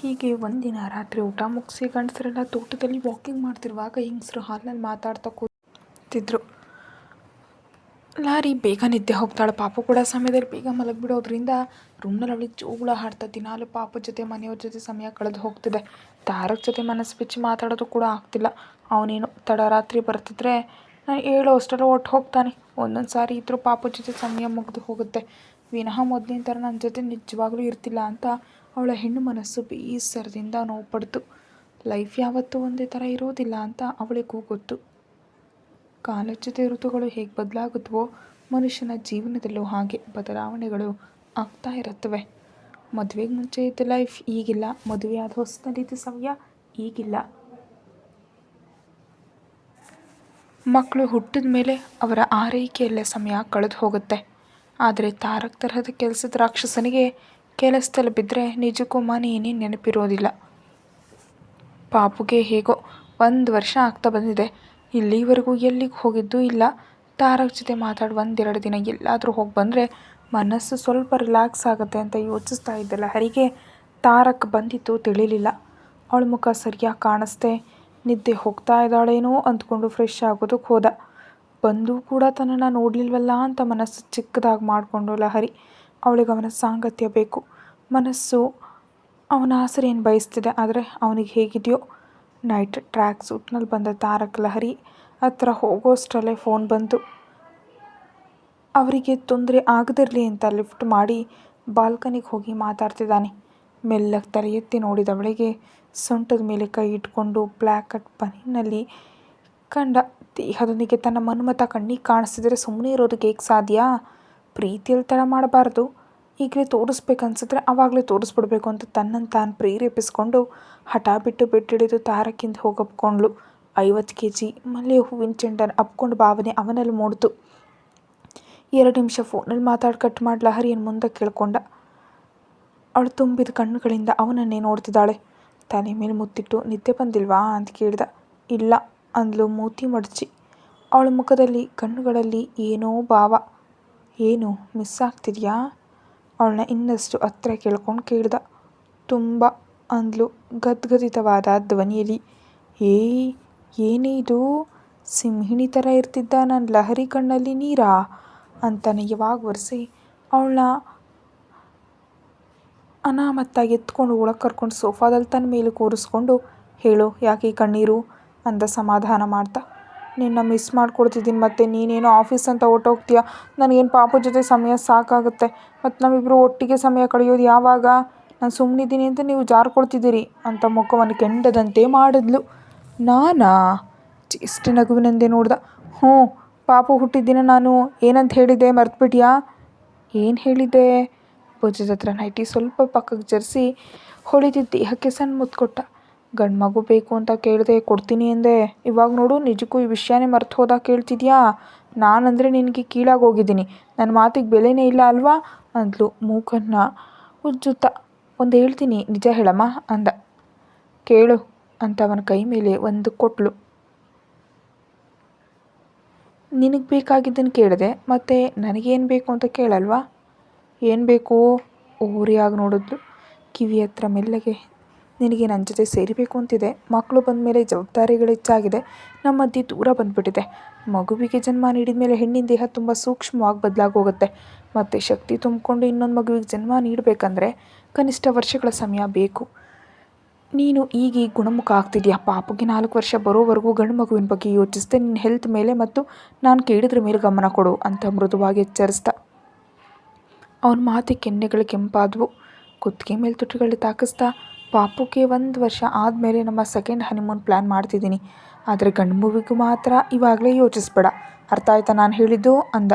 ಹೀಗೆ ಒಂದಿನ ರಾತ್ರಿ ಊಟ ಮುಗಿಸಿ ಗಂಡಸರೆಲ್ಲ ತೋಟದಲ್ಲಿ ವಾಕಿಂಗ್ ಮಾಡ್ತಿರುವಾಗ ಹೆಂಗಸರು ಹಾಲ್ನಲ್ಲಿ ಮಾತಾಡ್ತಾ ಕೂತಿದ್ರು. ಲಾರಿ ಬೇಗ ನಿದ್ದೆ ಹೋಗ್ತಾಳೆ. ಪಾಪು ಕೂಡ ಸಮಯದಲ್ಲಿ ಬೇಗ ಮಲಗಿಬಿಡೋದ್ರಿಂದ ರೂಮ್ನಲ್ಲಿ ಅವಳಿಗೆ ಜೋಗುಳ ಹಾಡ್ತಾ ದಿನಾಲು ಪಾಪು ಜೊತೆ ಮನೆಯವ್ರ ಜೊತೆ ಸಮಯ ಕಳೆದು ಹೋಗ್ತಿದೆ. ತಾರಕ್ ಜೊತೆ ಮನಸ್ಸು ಬಿಚ್ಚಿ ಮಾತಾಡೋದು ಕೂಡ ಆಗ್ತಿಲ್ಲ. ಅವನೇನು ತಡರಾತ್ರಿ ಬರ್ತಿದ್ರೆ ನಾನು ಹೇಳೋ ಅಷ್ಟೆಲ್ಲ ಒಟ್ಟು ಹೋಗ್ತಾನೆ. ಒಂದೊಂದು ಸಾರಿ ಇದ್ರೂ ಪಾಪು ಜೊತೆ ಸಮಯ ಮುಗಿದು ಹೋಗುತ್ತೆ ವಿನಃ ಮೊದಲಿನ ಥರ ನನ್ನ ಜೊತೆ ನಿಜವಾಗ್ಲೂ ಇರ್ತಿಲ್ಲ ಅಂತ ಅವಳ ಹೆಣ್ಣು ಮನಸ್ಸು ಬೇಸರದಿಂದ ನೋವು ಪಡ್ತು. ಲೈಫ್ ಯಾವತ್ತೂ ಒಂದೇ ಥರ ಇರೋದಿಲ್ಲ ಅಂತ ಅವಳಿಗೂ ಗೊತ್ತು. ಕಾಲದ ಜೊತೆ ಋತುಗಳು ಹೇಗೆ ಬದಲಾಗುತ್ತವೋ ಮನುಷ್ಯನ ಜೀವನದಲ್ಲೂ ಹಾಗೆ ಬದಲಾವಣೆಗಳು ಆಗ್ತಾ ಇರುತ್ತವೆ. ಮದುವೆಗೆ ಮುಂಚೆ ಇದ್ದ ಲೈಫ್ ಈಗಿಲ್ಲ, ಮದುವೆ ಆದ ಹೊಸದಲ್ಲಿದ್ದ ಸಮಯ ಈಗಿಲ್ಲ. ಮಕ್ಕಳು ಹುಟ್ಟಿದ ಮೇಲೆ ಅವರ ಆರೈಕೆಯಲ್ಲೇ ಸಮಯ ಕಳೆದು ಹೋಗುತ್ತೆ. ಆದರೆ ತಾರಕ್ ತರಹದ ಕೆಲಸದ ರಾಕ್ಷಸನಿಗೆ ಕೆಲಸದಲ್ಲಿ ಬಿದ್ದರೆ ನಿಜಕ್ಕೂ ಮನೇನೇ ನೆನಪಿರೋದಿಲ್ಲ. ಪಾಪುಗೆ ಹೇಗೋ 1 ವರ್ಷ ಆಗ್ತಾ ಬಂದಿದೆ. ಇಲ್ಲಿವರೆಗೂ ಎಲ್ಲಿಗೆ ಹೋಗಿದ್ದೂ ಇಲ್ಲ. ತಾರಕ್ ಜೊತೆ ಮಾತಾಡಿ 1-2 ದಿನ ಎಲ್ಲಾದರೂ ಹೋಗಿ ಬಂದರೆ ಮನಸ್ಸು ಸ್ವಲ್ಪ ರಿಲ್ಯಾಕ್ಸ್ ಆಗುತ್ತೆ ಅಂತ ಯೋಚಿಸ್ತಾ ಇದ್ದಲ್ಲ ಹರಿಗೆ ತಾರಕ್ ಬಂದಿತ್ತು ತಿಳಿಲಿಲ್ಲ. ಅವಳ ಮುಖ ಸರಿಯಾಗಿ ಕಾಣಿಸ್ದೆ ನಿದ್ದೆ ಹೋಗ್ತಾ ಇದ್ದಾಳೇನೋ ಅಂದ್ಕೊಂಡು ಫ್ರೆಶ್ ಆಗೋದಕ್ಕೆ ಹೋದ. ಬಂದು ಕೂಡ ತನ್ನನ್ನು ನೋಡಲಿಲ್ವಲ್ಲ ಅಂತ ಮನಸ್ಸು ಚಿಕ್ಕದಾಗಿ ಮಾಡಿಕೊಂಡು ಲಹರಿ. ಅವಳಿಗೆ ಅವನ ಸಾಂಗತ್ಯ ಬೇಕು. ಮನಸ್ಸು ಅವನ ಆಸರೆಯನ್ನು ಬಯಸ್ತಿದೆ. ಆದರೆ ಅವನಿಗೆ ಹೇಗಿದೆಯೋ. ನೈಟ್ ಟ್ರ್ಯಾಕ್ ಸೂಟ್ನಲ್ಲಿ ಬಂದ ತಾರಕ್ ಲಹರಿ ಹತ್ರ ಹೋಗೋಷ್ಟರಲ್ಲೇ ಫೋನ್ ಬಂತು. ಅವರಿಗೆ ತೊಂದರೆ ಆಗದಿರಲಿ ಅಂತ ಲಿಫ್ಟ್ ಮಾಡಿ ಬಾಲ್ಕನಿಗೆ ಹೋಗಿ ಮಾತಾಡ್ತಿದ್ದಾನೆ. ಮೆಲ್ಲಗೆ ತಲೆ ಎತ್ತಿ ನೋಡಿದವಳಿಗೆ ಸೊಂಟದ ಮೇಲೆ ಕೈ ಇಟ್ಕೊಂಡು ಬ್ಲ್ಯಾಕ್ ಕಟ್ ಬನಿನಲ್ಲಿ ಕಂಡ. ದೇಹದೊಂದಿಗೆ ತನ್ನ ಮನ್ಮಥ ಕಣ್ಣಿಗೆ ಕಾಣಿಸ್ತಿದ್ರೆ ಸುಮ್ಮನೆ ಇರೋದಕ್ಕೆ ಹೇಗೆ ಸಾಧ್ಯ? ಪ್ರೀತಿಯಲ್ಲಿ ತಡ ಮಾಡಬಾರ್ದು. ಈಗಲೇ ತೋರಿಸ್ಬೇಕನ್ಸಿದ್ರೆ ಆವಾಗಲೇ ತೋರಿಸ್ಬಿಡ್ಬೇಕು ಅಂತ ತನ್ನನ್ನು ತಾನು ಪ್ರೇರೇಪಿಸ್ಕೊಂಡು ಹಠ ಬಿಟ್ಟು ಬೆಟ್ಟಿಡಿದು ತಾರಕ್ಕಿಂದ ಹೋಗಪ್ಕೊಂಡ್ಳು. 50 kg ಮಲ್ಲೆ ಹೂವಿನ ಚೆಂಡನ್ನು ಅಪ್ಕೊಂಡು ಭಾವನೆ ಅವನಲ್ಲಿ ಮೂಡಿತು. 2 ನಿಮಿಷ ಫೋನಲ್ಲಿ ಮಾತಾಡಿ ಕಟ್ ಮಾಡಿ ಲಹರಿಯನ್ನು ಮುಂದೆ ಕೇಳ್ಕೊಂಡ. ಅವಳು ತುಂಬಿದ ಕಣ್ಣುಗಳಿಂದ ಅವನನ್ನೇ ನೋಡ್ತಿದ್ದಾಳೆ. ತಲೆ ಮೇಲೆ ಮುತ್ತಿಟ್ಟು ನಿದ್ದೆ ಬಂದಿಲ್ವಾ ಅಂತ ಕೇಳಿದ. ಇಲ್ಲ ಅಂದ್ಲು ಮೂತಿ ಮಡಚಿ. ಅವಳ ಮುಖದಲ್ಲಿ ಕಣ್ಣುಗಳಲ್ಲಿ ಏನೋ ಭಾವ. ಏನು ಮಿಸ್ ಆಗ್ತಿದೆಯಾ? ಅವಳನ್ನ ಇನ್ನಷ್ಟು ಹತ್ರ ಕೇಳ್ಕೊಂಡು ಕೇಳಿದ. ತುಂಬ ಅಂದ್ಲು ಗದ್ಗದಿತವಾದ ಧ್ವನಿಯಲ್ಲಿ. ಏನೇ ಇದು? ಸಿಂಹಿಣಿ ಥರ ಇರ್ತಿದ್ದ ನನ್ನ ಲಹರಿ ಕಣ್ಣಲ್ಲಿ ನೀರಾ ಅಂತ ನಯವಾಗಿ ಒರೆಸಿ ಅವಳನ್ನ ಅನಾಮತ್ತಾಗಿ ಎತ್ಕೊಂಡು ಒಳಗೆ ಕರ್ಕೊಂಡು ಸೋಫಾದಲ್ಲಿ ತನ್ನ ಮೇಲೆ ಕೂರಿಸ್ಕೊಂಡು ಹೇಳು ಯಾಕೆ ಈ ಕಣ್ಣೀರು ಅಂದ ಸಮಾಧಾನ ಮಾಡ್ತಾ. ನಿನ್ನ ಮಿಸ್ ಮಾಡ್ಕೊಡ್ತಿದ್ದೀನಿ. ಮತ್ತು ನೀನೇನೋ ಆಫೀಸ್ ಅಂತ ಹೊರ್ಟೋಗ್ತೀಯ. ನನಗೇನು ಪಾಪು ಜೊತೆ ಸಮಯ ಸಾಕಾಗುತ್ತೆ. ಮತ್ತು ನಾವಿಬ್ಬರು ಒಟ್ಟಿಗೆ ಸಮಯ ಕಳೆಯೋದು ಯಾವಾಗ? ನಾನು ಸುಮ್ಮನಿದ್ದೀನಿ ಅಂತ ನೀವು ಜಾರ್ಕೊಳ್ತಿದ್ದೀರಿ ಅಂತ ಮುಖವನ್ನು ಕೆಂಡದಂತೆ ಮಾಡಿದ್ಲು. ನಾನಾ? ಚೇಷ್ಟೆ ನಗುವಿನಂದೆ ನೋಡ್ದ. ಹ್ಞೂ, ಪಾಪು ಹುಟ್ಟಿದ ದಿನ ನಾನು ಏನಂತ ಹೇಳಿದ್ದೆ ಮರ್ತ್ಬಿಟ್ಯಾ? ಏನು ಹೇಳಿದ್ದೆ? ಭುಜದ ಹತ್ರ ನೈಟಿ ಸ್ವಲ್ಪ ಪಕ್ಕಕ್ಕೆ ಜರಿಸಿ ಹೊಳಿತಿದ್ದ ದೇಹಕ್ಕೆ ಸಣ್ಣ ಮುತ್ತು ಕೊಟ್ಟ. ಗಂಡು ಮಗು ಬೇಕು ಅಂತ ಕೇಳಿದೆ, ಕೊಡ್ತೀನಿ ಎಂದೆ. ಇವಾಗ ನೋಡು ನಿಜಕ್ಕೂ ಈ ವಿಷಯನೇ ಮರ್ತು ಹೋದಾಗ ಕೇಳ್ತಿದ್ಯಾ? ನಾನಂದರೆ ನಿನಗೆ ಕೀಳಾಗಿ ಹೋಗಿದ್ದೀನಿ. ನನ್ನ ಮಾತಿಗೆ ಬೆಲೆನೇ ಇಲ್ಲ ಅಲ್ವಾ ಅಂದ್ಲು ಮೂಕನ್ನು ಉಜ್ಜುತ್ತಾ. ಒಂದು ಹೇಳ್ತೀನಿ, ನಿಜ ಹೇಳಮ್ಮ ಅಂದ. ಕೇಳು ಅಂತ ಅವನ ಕೈ ಮೇಲೆ ಒಂದು ಕೊಟ್ಲು. ನಿನಗೆ ಬೇಕಾಗಿದ್ದನ್ನು ಕೇಳಿದೆ, ಮತ್ತು ನನಗೇನು ಬೇಕು ಅಂತ ಕೇಳಲ್ವಾ? ಏನು ಬೇಕು? ಓರಿಯಾಗಿ ನೋಡಿದ್ಲು. ಕಿವಿ ಹತ್ರ ಮೆಲ್ಲಗೆ. ನಿನಗೆ ನನ್ನ ಜೊತೆ ಸೇರಿಬೇಕು ಅಂತಿದೆ. ಮಕ್ಕಳು ಬಂದ ಮೇಲೆ ಜವಾಬ್ದಾರಿಗಳು ಹೆಚ್ಚಾಗಿದೆ. ನಮ್ಮ ಮಧ್ಯೆ ದೂರ ಬಂದುಬಿಟ್ಟಿದೆ. ಮಗುವಿಗೆ ಜನ್ಮ ನೀಡಿದ ಮೇಲೆ ಹೆಣ್ಣಿನ ದೇಹ ತುಂಬ ಸೂಕ್ಷ್ಮವಾಗಿ ಬದಲಾಗೋಗುತ್ತೆ. ಮತ್ತು ಶಕ್ತಿ ತುಂಬಿಕೊಂಡು ಇನ್ನೊಂದು ಮಗುವಿಗೆ ಜನ್ಮ ನೀಡಬೇಕಂದ್ರೆ ಕನಿಷ್ಠ ವರ್ಷಗಳ ಸಮಯ ಬೇಕು. ನೀನು ಈಗ ಗುಣಮುಖ ಆಗ್ತಿದ್ಯಾ. ಪಾಪುಗೆ 4 ವರ್ಷ ಬರೋವರೆಗೂ ಗಂಡು ಮಗುವಿನ ಬಗ್ಗೆ ಯೋಚಿಸ್ದೆ ನಿನ್ನ ಹೆಲ್ತ್ ಮೇಲೆ ಮತ್ತು ನಾನು ಕೇಳಿದ್ರ ಮೇಲೆ ಗಮನ ಕೊಡು ಅಂತ ಮೃದುವಾಗಿ ಎಚ್ಚರಿಸ್ದ. ಅವನ ಮಾತಿಗೆ ಕೆನ್ನೆಗಳು ಕೆಂಪಾದವು. ಕುತ್ತಿಗೆ ಮೇಲೆ ತುಟಿಗಳು ತಾಕಿಸ್ತಾ, ಪಾಪುಗೆ 1 ವರ್ಷ ಆದಮೇಲೆ ನಮ್ಮ ಸೆಕೆಂಡ್ ಹನಿಮೂನ್ ಪ್ಲ್ಯಾನ್ ಮಾಡ್ತಿದ್ದೀನಿ. ಆದರೆ ಗಂಡು ಮಗುವಿಗೂ ಮಾತ್ರ ಇವಾಗಲೇ ಯೋಚಿಸ್ಬೇಡ. ಅರ್ಥ ಆಯ್ತಾ ನಾನು ಹೇಳಿದ್ದು ಅಂದ.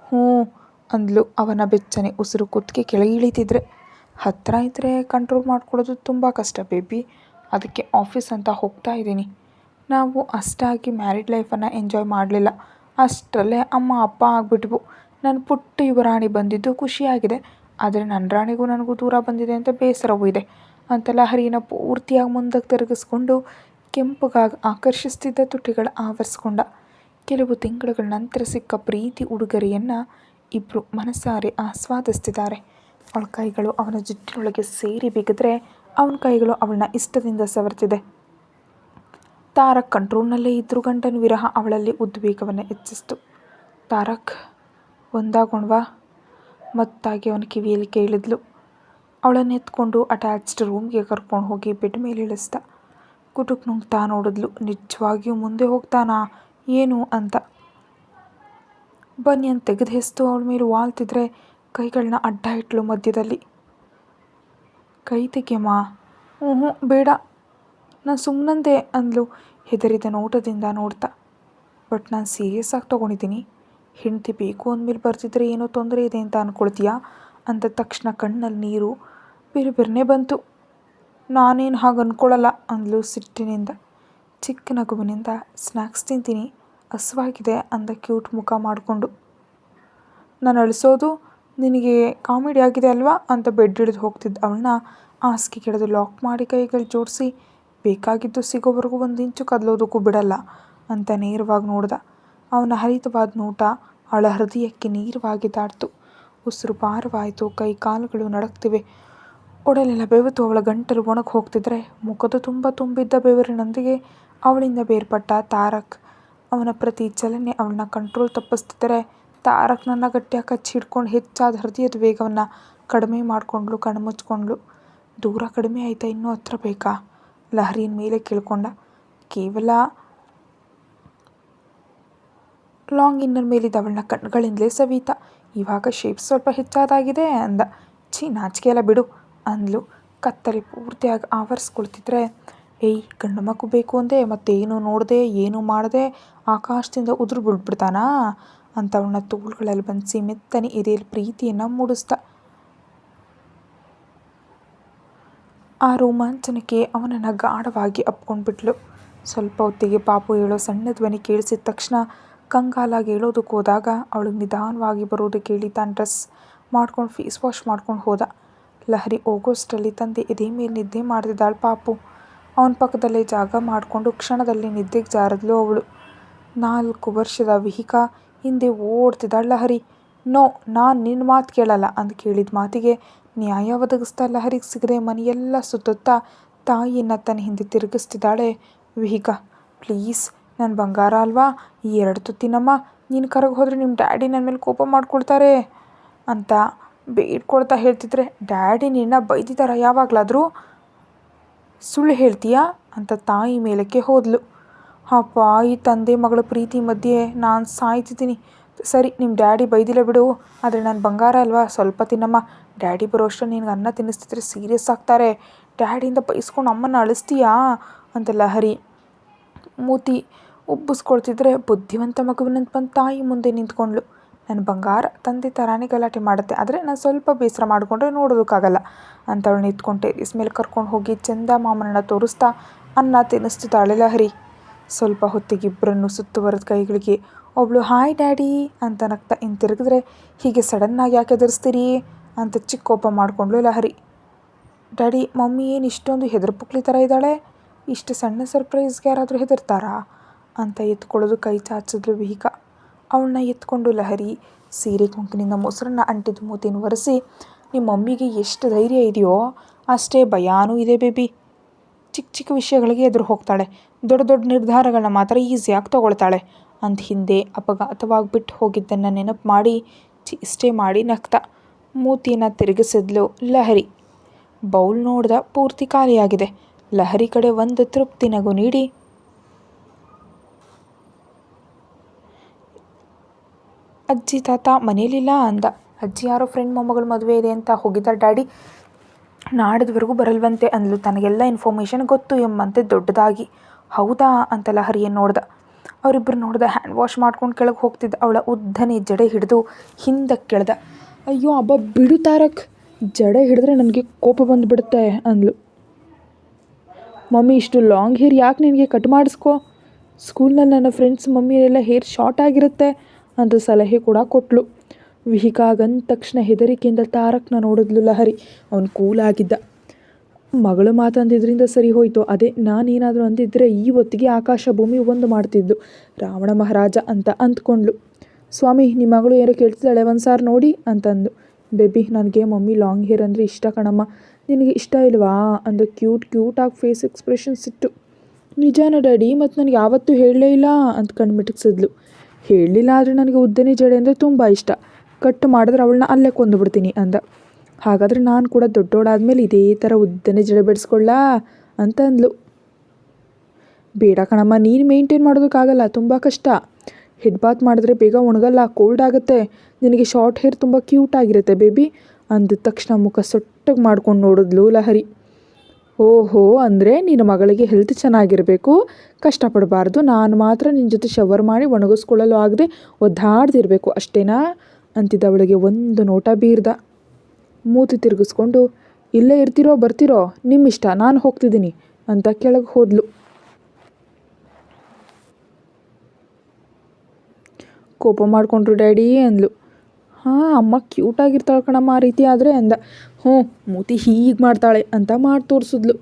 ಹ್ಞೂ ಅಂದ್ಲು ಅವನ ಬೆಚ್ಚನೆ ಉಸಿರು ಕುತ್ತಿಗೆ ಕೆಳಗೆ ಇಳಿತಿದ್ರೆ. ಹತ್ತಿರ ಇದ್ದರೆ ಕಂಟ್ರೋಲ್ ಮಾಡ್ಕೊಳ್ಳೋದು ತುಂಬ ಕಷ್ಟ ಬೇಬಿ. ಅದಕ್ಕೆ ಆಫೀಸ್ ಅಂತ ಹೋಗ್ತಾ ಇದ್ದೀನಿ. ನಾವು ಅಷ್ಟಾಗಿ ಮ್ಯಾರಿಡ್ ಲೈಫನ್ನು ಎಂಜಾಯ್ ಮಾಡಲಿಲ್ಲ. ಅಷ್ಟರಲ್ಲೇ ಅಮ್ಮ ಅಪ್ಪ ಆಗಿಬಿಟ್ವು. ನನ್ನ ಪುಟ್ಟ ಯುವರಾಣಿ ಬಂದಿದ್ದು ಖುಷಿಯಾಗಿದೆ. ಆದರೆ ನನ್ನ ರಾಣಿಗೂ ನನಗೂ ದೂರ ಬಂದಿದೆ ಅಂತ ಬೇಸರವೂ ಇದೆ ಅಂತ ಲಹರಿನ ಪೂರ್ತಿಯಾಗಿ ಮುಂದಕ್ಕೆ ತಿರುಗಿಸ್ಕೊಂಡು ಕೆಂಪಗಾಗಿ ಆಕರ್ಷಿಸ್ತಿದ್ದ ತುಟಿಗಳ ಆವರಿಸ್ಕೊಂಡ. ಕೆಲವು ತಿಂಗಳುಗಳ ನಂತರ ಸಿಕ್ಕ ಪ್ರೀತಿ ಉಡುಗೊರೆಯನ್ನು ಇಬ್ಬರು ಮನಸಾರೆ ಆಸ್ವಾದಿಸ್ತಿದ್ದಾರೆ. ಅವಳ ಕೈಗಳು ಅವನ ಜುಟ್ಟಿನೊಳಗೆ ಸೇರಿ ಬಿಗಿದ್ರೆ ಅವನ ಕೈಗಳು ಅವಳನ್ನ ಇಷ್ಟದಿಂದ ಸವರ್ತಿದೆ. ತಾರಕ್ ಕಂಟ್ರೋಲ್ನಲ್ಲೇ ಇದ್ರೂ ಗಂಟನ ವಿರಹ ಅವಳಲ್ಲಿ ಉದ್ವೇಗವನ್ನು ಹೆಚ್ಚಿಸ್ತು. ತಾರಕ್, ಒಂದಾಗೋಣವಾ ಮತ್ತಾಗಿ ಅವನ ಕಿವಿಯಲ್ಲಿ ಕೇಳಿದ್ಲು. ಅವಳನ್ನು ಎತ್ಕೊಂಡು ಅಟ್ಯಾಚ್ಡ್ ರೂಮ್ಗೆ ಕರ್ಕೊಂಡು ಹೋಗಿ ಬೆಡ್ ಮೇಲೆ ಇಳಿಸ್ದ. ಕುಟುಕ್ ನುಂಗ್ತಾ ನೋಡಿದ್ಲು. ನಿಜವಾಗಿಯೂ ಮುಂದೆ ಹೋಗ್ತಾನಾ ಏನು ಅಂತ. ಬನ್ನಿ ಅಂತ ತೆಗೆದು ಹೆಸ್ತು ಅವಳ ಮೇಲೆ ವಾಲ್ತಿದ್ರೆ ಕೈಗಳನ್ನ ಅಡ್ಡ ಇಟ್ಲು ಮಧ್ಯದಲ್ಲಿ. ಕೈ ತೆಗಿಯಮ್ಮ. ಹ್ಞೂ ಬೇಡ, ನಾನು ಸುಮ್ಮನಂದೆ ಅಂದ್ಲು ಹೆದರಿದ ನೋಟದಿಂದ ನೋಡ್ತಾ. ಬಟ್ ನಾನು ಸೀರಿಯಸ್ ಆಗಿ ತೊಗೊಂಡಿದ್ದೀನಿ. ಹೆಂಡತಿ ಬೇಕು ಅಂದಮೇಲೆ ಬರ್ತಿದ್ರೆ ಏನೋ ತೊಂದರೆ ಇದೆ ಅಂತ ಅಂದ್ಕೊಳ್ತೀಯಾ ಅಂದ ತಕ್ಷಣ ಕಣ್ಣಲ್ಲಿ ನೀರು ಬಿರುಬಿರ್ನೇ ಬಂತು. ನಾನೇನು ಹಾಗೆ ಅಂದ್ಕೊಳ್ಳಲ್ಲ ಅಂದ್ಲು ಸಿಟ್ಟಿನಿಂದ. ಚಿಕ್ಕ ನಗುವಿನಿಂದ ಸ್ನ್ಯಾಕ್ಸ್ ತಿಂತೀನಿ, ಹಸುವಾಗಿದೆ ಅಂದ ಕ್ಯೂಟ್ ಮುಖ ಮಾಡಿಕೊಂಡು. ನಾನು ಅಳಿಸೋದು ನಿನಗೆ ಕಾಮಿಡಿ ಆಗಿದೆ ಅಲ್ವಾ ಅಂತ ಬೆಡ್ ಹಿಡಿದು ಹೋಗ್ತಿದ್ದ ಅವಳನ್ನ ಹಾಸಿಗೆ ಕೆಳದು ಲಾಕ್ ಮಾಡಿ ಕೈಗಳು ಜೋಡಿಸಿ, ಬೇಕಾಗಿದ್ದು ಸಿಗೋವರೆಗೂ 1 ಇಂಚು ಕದಲೋದಕ್ಕೂ ಬಿಡಲ್ಲ ಅಂತ ನೇರವಾಗಿ ನೋಡ್ದ. ಅವನ ಹರಿತವಾದ ನೋಟ ಅವಳ ಹೃದಯಕ್ಕೆ ನೀರವಾಗಿ ದಾಟ್ತು. ಉಸಿರು ಭಾರವಾಯಿತು. ಕೈ ಕಾಲುಗಳು ನಡಕ್ತಿವೆ. ಒಡಲೆಲ್ಲ ಬೆವೆತು ಅವಳ ಗಂಟಲು ಒಣಗಿ ಹೋಗ್ತಿದ್ರೆ ಮುಖದ ತುಂಬ ತುಂಬಿದ್ದ ಬೆವರಿನೊಂದಿಗೆ ಅವಳಿಂದ ಬೇರ್ಪಟ್ಟ ತಾರಕ್. ಅವನ ಪ್ರತಿ ಚಲನೆ ಅವಳನ್ನ ಕಂಟ್ರೋಲ್ ತಪ್ಪಿಸ್ತಿದ್ದರೆ ತಾರಕ್ ನನ್ನ ಗಟ್ಟಿಯಾಗಿ ಕಚ್ಚಿ ಹಿಡ್ಕೊಂಡು ಹೆಚ್ಚಾದ ಹೃದಯದ ವೇಗವನ್ನು ಕಡಿಮೆ ಮಾಡಿಕೊಂಡ್ಲು. ಕಣ್ಮುಚ್ಕೊಂಡ್ಲು. ದೂರ ಕಡಿಮೆ ಆಯಿತಾ, ಇನ್ನೂ ಹತ್ರ ಬೇಕಾ? ಲಹರಿನ ಮೇಲೆ ಕೇಳ್ಕೊಂಡ. ಕೇವಲ ಲಾಂಗ್ ಇನ್ನರ್ ಮೇಲಿದ್ದ ಅವಳನ್ನ ಕಣ್ಗಳಿಂದಲೇ ಸವೀತ. ಇವಾಗ ಶೇಪ್ ಸ್ವಲ್ಪ ಹೆಚ್ಚಾದಾಗಿದೆ ಅಂದ. ಛೀ, ನಾಚಿಕೆ ಎಲ್ಲ ಬಿಡು ಅಂದ್ಲು. ಕತ್ತಲೆ ಪೂರ್ತಿಯಾಗಿ ಆವರಿಸ್ಕೊಳ್ತಿದ್ರೆ, ಏಯ್, ಗಂಡು ಮಗು ಬೇಕು ಅಂದೆ, ಮತ್ತೇನು ನೋಡದೆ ಏನು ಮಾಡದೆ ಆಕಾಶದಿಂದ ಉದುರು ಬಿಡ್ಬಿಡ್ತಾನಾ ಅಂತ ಅವಳನ್ನ ತೋಳುಗಳಲ್ಲಿ ಬಂಧಿಸಿ ಮೆತ್ತನೆ ಎದೆಯಲ್ಲಿ ಪ್ರೀತಿಯನ್ನು ಮೂಡಿಸ್ದ. ಆ ರೋಮಾಂಚನಕ್ಕೆ ಅವನನ್ನು ಗಾಢವಾಗಿ ಅಪ್ಕೊಂಡ್ಬಿಟ್ಲು. ಸ್ವಲ್ಪ ಹೊತ್ತಿಗೆ ಪಾಪು ಹೇಳೋ ಸಣ್ಣ ಧ್ವನಿ ಕೇಳಿಸಿದ ತಕ್ಷಣ ಕಂಗಾಲಾಗಿ ಹೇಳೋದಕ್ಕೆ ಹೋದಾಗ ಅವಳಿಗೆ ನಿಧಾನವಾಗಿ ಬರೋದು ಕೇಳಿ ತಾನು ಡ್ರೆಸ್ ಮಾಡ್ಕೊಂಡು ಫೇಸ್ ವಾಶ್ ಮಾಡ್ಕೊಂಡು ಹೋದ. ಲಹರಿ ಹೋಗೋಷ್ಟರಲ್ಲಿ ತಂದೆ ಎದೆ ಮೇಲೆ ನಿದ್ದೆ ಮಾಡ್ತಿದ್ದಾಳು ಪಾಪು. ಅವನ ಪಕ್ಕದಲ್ಲೇ ಜಾಗ ಮಾಡಿಕೊಂಡು ಕ್ಷಣದಲ್ಲಿ ನಿದ್ದೆಗೆ ಜಾರಿದ್ಲು ಅವಳು. 4 ವರ್ಷದ ವಿಹಿಕಾ ಹಿಂದೆ ಓಡ್ತಿದ್ದಾಳು ಲಹರಿ. ನೋ, ನಾನು ನಿನ್ನ ಮಾತು ಕೇಳಲ್ಲ ಅಂದ ಕೇಳಿದ ಮಾತಿಗೆ ನ್ಯಾಯ ಒದಗಿಸ್ತಾ ಲಹರಿಗೆ ಸಿಗದೆ ಮನೆಯೆಲ್ಲ ಸುತ್ತುತ್ತಾ ತಾಯಿಯನ್ನು ತನ್ನ ಹಿಂದೆ ತಿರುಗಿಸ್ತಿದ್ದಾಳೆ ವಿಹಿಕಾ. ಪ್ಲೀಸ್, ನನ್ನ ಬಂಗಾರ ಅಲ್ವಾ, ಈ 2 ತುತ್ತಿನಮ್ಮ. ನೀನು ಕರಗಿ ಹೋದರೆ ನಿಮ್ಮ ಡ್ಯಾಡಿ ನನ್ನ ಮೇಲೆ ಕೋಪ ಮಾಡ್ಕೊಳ್ತಾರೆ ಅಂತ ಬೇಡ್ಕೊಳ್ತಾ ಹೇಳ್ತಿದ್ರೆ, ಡ್ಯಾಡಿ ನಿನ್ನ ಬೈದಿದ್ದಾರ ಯಾವಾಗಲಾದರೂ? ಸುಳ್ಳು ಹೇಳ್ತೀಯಾ ಅಂತ ತಾಯಿ ಮೇಲಕ್ಕೆ ಹೋದ್ಲು. ಅಪ್ಪ, ಈ ತಂದೆ ಮಗಳ ಪ್ರೀತಿ ಮಧ್ಯೆ ನಾನು ಸಾಯ್ತಿದ್ದೀನಿ. ಸರಿ, ನಿಮ್ಮ ಡ್ಯಾಡಿ ಬೈದಿಲ್ಲ ಬಿಡು, ಆದರೆ ನನ್ನ ಬಂಗಾರ ಅಲ್ವಾ, ಸ್ವಲ್ಪ ತಿನ್ನಮ್ಮ. ಡ್ಯಾಡಿ ಬರೋ ಅಷ್ಟರಲ್ಲಿ ನಿನಗೆ ಅನ್ನ ತಿನ್ನಿಸ್ತಿದ್ರೆ ಸೀರಿಯಸ್ ಆಗ್ತಾರೆ. ಡ್ಯಾಡಿಯಿಂದ ಬೈಸ್ಕೊಂಡು ಅಮ್ಮನ ಅಳಿಸ್ತೀಯಾ ಅಂತ ಲಹರಿ ಮೂತಿ ಉಬ್ಬಿಸ್ಕೊಳ್ತಿದ್ರೆ ಬುದ್ಧಿವಂತ ಮಗುವಿನಂತ ಬಂದು ತಾಯಿ ಮುಂದೆ ನಿಂತ್ಕೊಂಡ್ಳು. ನನ್ನ ಬಂಗಾರ ತಂದೆ ಥರಾನೇ ಗಲಾಟೆ ಮಾಡುತ್ತೆ, ಆದರೆ ನಾನು ಸ್ವಲ್ಪ ಬೇಸರ ಮಾಡಿಕೊಂಡ್ರೆ ನೋಡೋದಕ್ಕಾಗಲ್ಲ ಅಂತ ಅವಳು ನಿಂತ್ಕೊಂಡು ಟೆರೇಸ್ ಮೇಲೆ ಕರ್ಕೊಂಡು ಹೋಗಿ ಚಂದ ಮಾಮನನ್ನ ತೋರಿಸ್ತಾ ಅನ್ನ ತಿನ್ನಿಸ್ತಿದ್ದಾಳೆ ಲಹರಿ. ಸ್ವಲ್ಪ ಹೊತ್ತಿಗೆ ಇಬ್ಬರನ್ನು ಸುತ್ತುವರೆದ ಕೈಗಳಿಗೆ ಒಬ್ಳು ಹಾಯ್ ಡ್ಯಾಡಿ ಅಂತ ನಗ್ತಾ ಹಿಂತಿರುಗಿದ್ರೆ, ಹೀಗೆ ಸಡನ್ನಾಗಿ ಯಾಕೆ ಎದುರಿಸ್ತೀರಿ ಅಂತ ಚಿಕ್ಕ ಕೋಪ ಮಾಡಿಕೊಂಡ್ಳು ಲಹರಿ. ಡ್ಯಾಡಿ, ಮಮ್ಮಿ ಏನು ಇಷ್ಟೊಂದು ಹೆದರ್ಪುಕ್ಲಿ ಥರ ಇದ್ದಾಳೆ? ಇಷ್ಟು ಸಣ್ಣ ಸರ್ಪ್ರೈಸ್ಗೆ ಯಾರಾದರೂ ಹೆದರ್ತಾರಾ ಅಂತ ಎತ್ಕೊಳ್ಳೋದು ಕೈ ಚಾಚಿದ್ಲು ವಿಹಿಕಾ. ಅವಳನ್ನ ಎತ್ಕೊಂಡು ಲಹರಿ ಸೀರೆ ಕೊಂಕಿನಿಂದ ಮೊಸರನ್ನ ಅಂಟಿದ ಮೂತಿನ ಒರೆಸಿ, ನಿಮ್ಮ ಮಮ್ಮಿಗೆ ಎಷ್ಟು ಧೈರ್ಯ ಇದೆಯೋ ಅಷ್ಟೇ ಭಯಾನೂ ಇದೆ ಬೇಬಿ. ಚಿಕ್ಕ ಚಿಕ್ಕ ವಿಷಯಗಳಿಗೆ ಎದುರು ಹೋಗ್ತಾಳೆ, ದೊಡ್ಡ ದೊಡ್ಡ ನಿರ್ಧಾರಗಳನ್ನ ಮಾತ್ರ ಈಸಿಯಾಗಿ ತೊಗೊಳ್ತಾಳೆ ಅಂತ ಹಿಂದೆ ಅಪಘಾತವಾಗಿಬಿಟ್ಟು ಹೋಗಿದ್ದನ್ನು ನೆನಪು ಮಾಡಿ ಚೇಷ್ಟೆ ಮಾಡಿ ನಗ್ತಾ ಮೂತಿಯನ್ನು ತಿರುಗಿಸಿದ್ಲು ಲಹರಿ. ಬೌಲ್ ನೋಡ್ದ, ಪೂರ್ತಿ ಖಾಲಿಯಾಗಿದೆ. ಲಹರಿ ಕಡೆ ಒಂದು ತೃಪ್ತಿ ನಗು ನೀಡಿ, ಅಜ್ಜಿ ತಾತ ಮನೇಲಿಲ್ಲ ಅಂದ. ಅಜ್ಜಿ ಯಾರೋ ಫ್ರೆಂಡ್ ಮೊಮ್ಮಗಳ ಮದುವೆ ಇದೆ ಅಂತ ಹೋಗಿದ್ದಾರೆ ಡ್ಯಾಡಿ, ನಾಡಿದ್ವರೆಗೂ ಬರಲ್ವಂತೆ ಅಂದ್ಲು. ತನಗೆಲ್ಲ ಇನ್ಫಾರ್ಮೇಷನ್ ಗೊತ್ತು ಎಂಬಂತೆ ದೊಡ್ಡದಾಗಿ. ಹೌದಾ ಅಂತ ಲಹರಿಯನ್ನು ನೋಡ್ದ. ಅವರಿಬ್ಬರು ನೋಡ್ದ. ಹ್ಯಾಂಡ್ ವಾಶ್ ಮಾಡ್ಕೊಂಡು ಕೆಳಗೆ ಹೋಗ್ತಿದ್ದ ಅವಳ ಉದ್ದನೆ ಜಡೆ ಹಿಡಿದು ಹಿಂದಕ್ಕೆ ಕೆಳ್ದ. ಅಯ್ಯೋ ಅಬ್ಬ ಬಿಡು ತಾರಕ್, ಜಡೆ ಹಿಡಿದ್ರೆ ನನಗೆ ಕೋಪ ಬಂದುಬಿಡುತ್ತೆ ಅಂದ್ಲು. ಮಮ್ಮಿ, ಇಷ್ಟು ಲಾಂಗ್ ಹೇರ್ ಯಾಕೆ ನಿನಗೆ ಕಟ್ ಮಾಡಿಸ್ಕೊ, ಸ್ಕೂಲ್ನಲ್ಲಿ ನನ್ನ ಫ್ರೆಂಡ್ಸ್ ಮಮ್ಮಿಯೆಲ್ಲ ಹೇರ್ ಶಾರ್ಟ್ ಆಗಿರುತ್ತೆ ಅಂತ ಸಲಹೆ ಕೂಡ ಕೊಟ್ಲು. ವಿಹಿಕಾ ಅಂದ ತಕ್ಷಣ ಹೆದರಿಕೆಯಿಂದ ತಾರಕ್ನ ನೋಡಿದ್ಲು ಲಹರಿ. ಅವನು ಕೂಲಾಗಿದ್ದ. ಮಗಳು ಮಾತಂದಿದ್ರಿಂದ ಸರಿ ಹೋಯಿತು. ಅದೇ ನಾನೇನಾದರೂ ಅಂದಿದ್ದರೆ ಈ ಹೊತ್ತಿಗೆ ಆಕಾಶ ಭೂಮಿ ಒಂದು ಮಾಡ್ತಿದ್ದು ರಾವಣ ಮಹಾರಾಜ ಅಂತ ಅಂದ್ಕೊಂಡ್ಲು. ಸ್ವಾಮಿ, ನಿಮ್ಮ ಮಗಳು ಏನೋ ಕೇಳ್ತಿದ್ದಾಳೆ, ಒಂದು ಸಾರಿ ನೋಡಿ ಅಂತಂದು. ಬೇಬಿ, ನನಗೆ ಮಮ್ಮಿ ಲಾಂಗ್ ಹೇರ್ ಅಂದರೆ ಇಷ್ಟ ಕಣಮ್ಮ. ನಿನಗೆ ಇಷ್ಟ ಇಲ್ವಾ ಅಂದು ಕ್ಯೂಟಾಗಿ ಫೇಸ್ ಎಕ್ಸ್ಪ್ರೆಷನ್ಸ್ ಇಟ್ಟು. ನಿಜಾನ ಡ್ಯಾಡಿ, ಮತ್ತು ನನಗೆ ಯಾವತ್ತೂ ಹೇಳಲೇ ಇಲ್ಲ ಅಂತ ಕಣ್ಣು ಮಿಟುಕ್ಸಿದ್ಲು. ಹೇಳಲಿಲ್ಲ ಆದರೆ ನನಗೆ ಉದ್ದನೆ ಜಡೆ ಅಂದರೆ ತುಂಬ ಇಷ್ಟ. ಕಟ್ ಮಾಡಿದ್ರೆ ಅವಳನ್ನ ಅಲ್ಲೇ ಕೊಂದುಬಿಡ್ತೀನಿ ಅಂದ. ಹಾಗಾದರೆ ನಾನು ಕೂಡ ದೊಡ್ಡೋಳಾದ್ಮೇಲೆ ಇದೇ ಥರ ಉದ್ದನೆ ಜಡೆ ಬೆಳೆಸ್ಕೊಳ್ಳಾ ಅಂತ ಅಂದ್ಲು. ಬೇಡ ಕಣಮ್ಮ, ನೀನು ಮೇಂಟೈನ್ ಮಾಡೋದಕ್ಕಾಗಲ್ಲ, ತುಂಬ ಕಷ್ಟ. ಹೆಡ್ ಬಾತ್ ಮಾಡಿದ್ರೆ ಬೇಗ ಒಣಗಲ್ಲ, ಕೋಲ್ಡ್ ಆಗುತ್ತೆ. ನಿನಗೆ ಶಾರ್ಟ್ ಹೇರ್ ತುಂಬ ಕ್ಯೂಟ್ ಆಗಿರುತ್ತೆ ಬೇಬಿ ಅಂದ ತಕ್ಷಣ ಮುಖ ಸೊಟ್ಟಗೆ ಮಾಡ್ಕೊಂಡು ನೋಡಿದ್ಲು ಲಹರಿ. ಓಹೋ, ಅಂದರೆ ನಿನ್ನ ಮಗಳಿಗೆ ಹೆಲ್ತ್ ಚೆನ್ನಾಗಿರಬೇಕು, ಕಷ್ಟಪಡಬಾರ್ದು, ನಾನು ಮಾತ್ರ ನಿನ್ನ ಜೊತೆ ಶವರ್ ಮಾಡಿ ಒಣಗಿಸ್ಕೊಳ್ಳಲು ಆಗದೆ ಒದ್ದಾಡ್ದಿರಬೇಕು ಅಷ್ಟೇನಾ ಅಂತಿದ್ದವಳಿಗೆ ಒಂದು ನೋಟ ಬೀರ್ದ. ಮೂತಿ ತಿರುಗಿಸ್ಕೊಂಡು, ಇಲ್ಲೇ ಇರ್ತಿರೋ ಬರ್ತಿರೋ ನಿಮ್ಮಿಷ್ಟ, ನಾನು ಹೋಗ್ತಿದ್ದೀನಿ ಅಂತ ಕೆಳಗೆ ಹೋದ್ಲು. ಕೋಪ ಮಾಡಿಕೊಂಡ್ರು ಡ್ಯಾಡಿ ಅಂದ್ಲು. ಹಾಂ, ಅಮ್ಮ ಕ್ಯೂಟಾಗಿರ್ತಾಳೆ ಕಣಮ್ಮ ಆ ರೀತಿ ಆದರೆ ಅಂದ. ಹ್ಞೂ, ಮೂತಿ ಹೀಗೆ ಮಾಡ್ತಾಳೆ ಅಂತ ಮಾಡಿ ತೋರಿಸಿದ್ಲು.